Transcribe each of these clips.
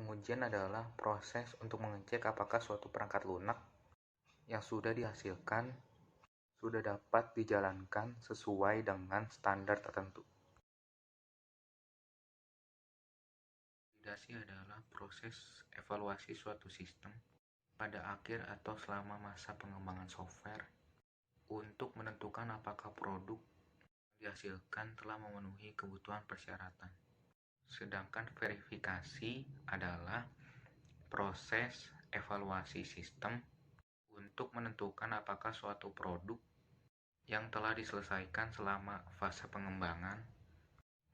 Pengujian adalah proses untuk mengecek apakah suatu perangkat lunak yang sudah dihasilkan sudah dapat dijalankan sesuai dengan standar tertentu. Validasi adalah proses evaluasi suatu sistem pada akhir atau selama masa pengembangan software untuk menentukan apakah produk yang dihasilkan telah memenuhi kebutuhan persyaratan. Sedangkan verifikasi adalah proses evaluasi sistem untuk menentukan apakah suatu produk yang telah diselesaikan selama fase pengembangan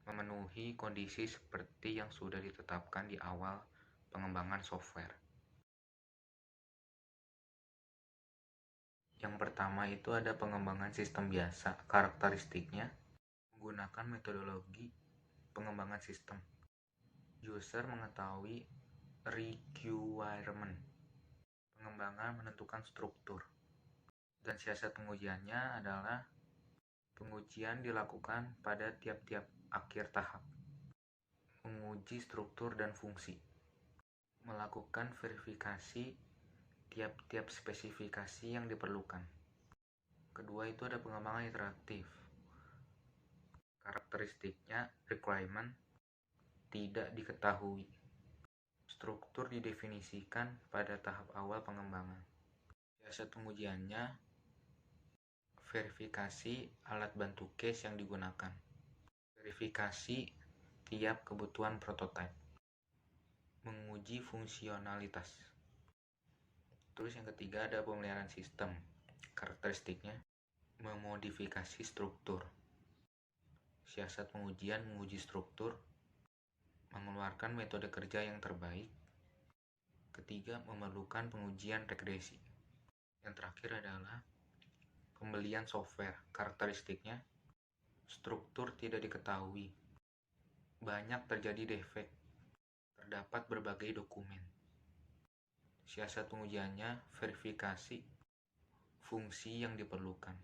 memenuhi kondisi seperti yang sudah ditetapkan di awal pengembangan software. Yang pertama itu ada pengembangan sistem biasa. Karakteristiknya menggunakan metodologi pengembangan sistem. User mengetahui requirement. Pengembangan menentukan struktur. Dan siasat pengujiannya adalah pengujian dilakukan pada tiap-tiap akhir tahap. Menguji struktur dan fungsi. Melakukan verifikasi tiap-tiap spesifikasi yang diperlukan. Kedua itu ada pengembangan interaktif. Karakteristiknya requirement tidak diketahui. Struktur didefinisikan pada tahap awal pengembangan. Siasat pengujiannya verifikasi alat bantu case yang digunakan. Verifikasi tiap kebutuhan prototipe. Menguji fungsionalitas. Terus yang ketiga ada pemeliharaan sistem. Karakteristiknya memodifikasi struktur. Siasat pengujian menguji struktur, mengeluarkan metode kerja yang terbaik. Ketiga, memerlukan pengujian regresi. Yang terakhir adalah pembelian software. Karakteristiknya struktur tidak diketahui. Banyak terjadi defek. Terdapat berbagai dokumen. Siasat pengujiannya verifikasi fungsi yang diperlukan.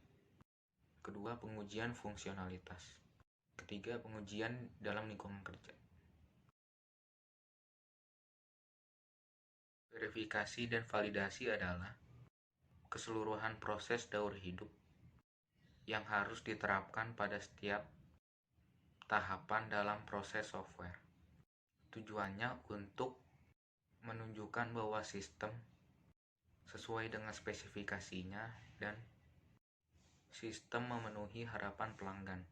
Kedua, pengujian fungsionalitas. Ketiga, pengujian dalam lingkungan kerja. Verifikasi dan validasi adalah keseluruhan proses daur hidup yang harus diterapkan pada setiap tahapan dalam proses software. Tujuannya untuk menunjukkan bahwa sistem sesuai dengan spesifikasinya dan sistem memenuhi harapan pelanggan.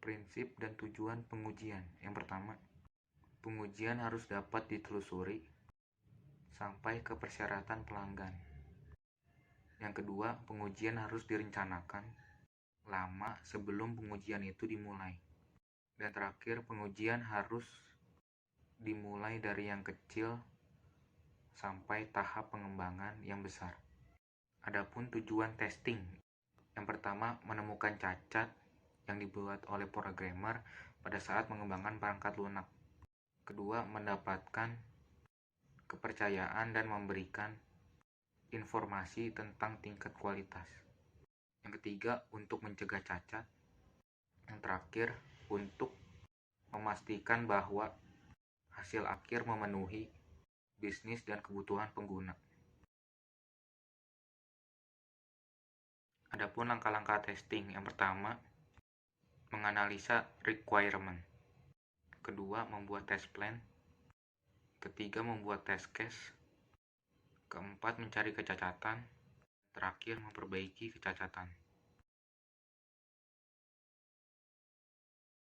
Prinsip dan tujuan pengujian. Yang pertama, pengujian harus dapat ditelusuri sampai ke persyaratan pelanggan. Yang kedua, pengujian harus direncanakan lama sebelum pengujian itu dimulai. Dan terakhir, pengujian harus dimulai dari yang kecil sampai tahap pengembangan yang besar. Adapun tujuan testing, yang pertama menemukan cacat yang dibuat oleh programmer pada saat mengembangkan perangkat lunak. Kedua, mendapatkan kepercayaan dan memberikan informasi tentang tingkat kualitas. Yang ketiga, untuk mencegah cacat. Yang terakhir, untuk memastikan bahwa hasil akhir memenuhi bisnis dan kebutuhan pengguna. Adapun langkah-langkah testing, yang pertama, menganalisa requirement. Kedua, membuat test plan. Ketiga, membuat test case. Keempat, mencari kecacatan. Terakhir, memperbaiki kecacatan.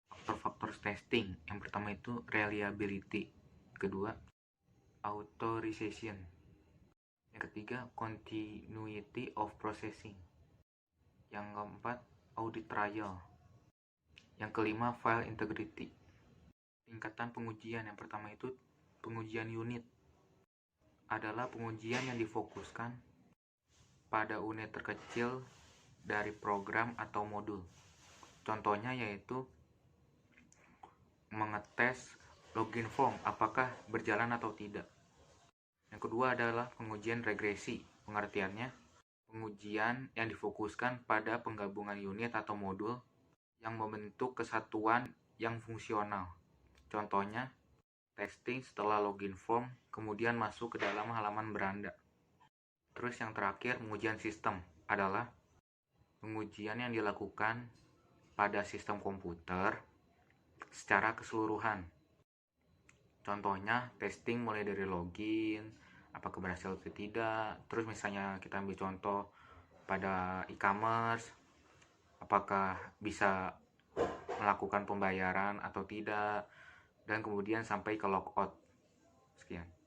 Faktor-faktor testing, yang pertama itu reliability. Kedua, authorization. Yang ketiga, continuity of processing. Yang keempat, audit trial. Yang kelima, file integrity. Tingkatan pengujian, yang pertama itu pengujian unit. Adalah pengujian yang difokuskan pada unit terkecil dari program atau modul. Contohnya yaitu mengetes login form apakah berjalan atau tidak. Yang kedua adalah pengujian regresi. Pengertiannya, pengujian yang difokuskan pada penggabungan unit atau modul yang membentuk kesatuan yang fungsional. Contohnya, testing setelah login form, kemudian masuk ke dalam halaman beranda. Terus yang terakhir, pengujian sistem adalah pengujian yang dilakukan pada sistem komputer secara keseluruhan. Contohnya, testing mulai dari login, apakah berhasil atau tidak. Terus misalnya kita ambil contoh pada e-commerce, apakah bisa melakukan pembayaran atau tidak, dan kemudian sampai ke logout. Sekian.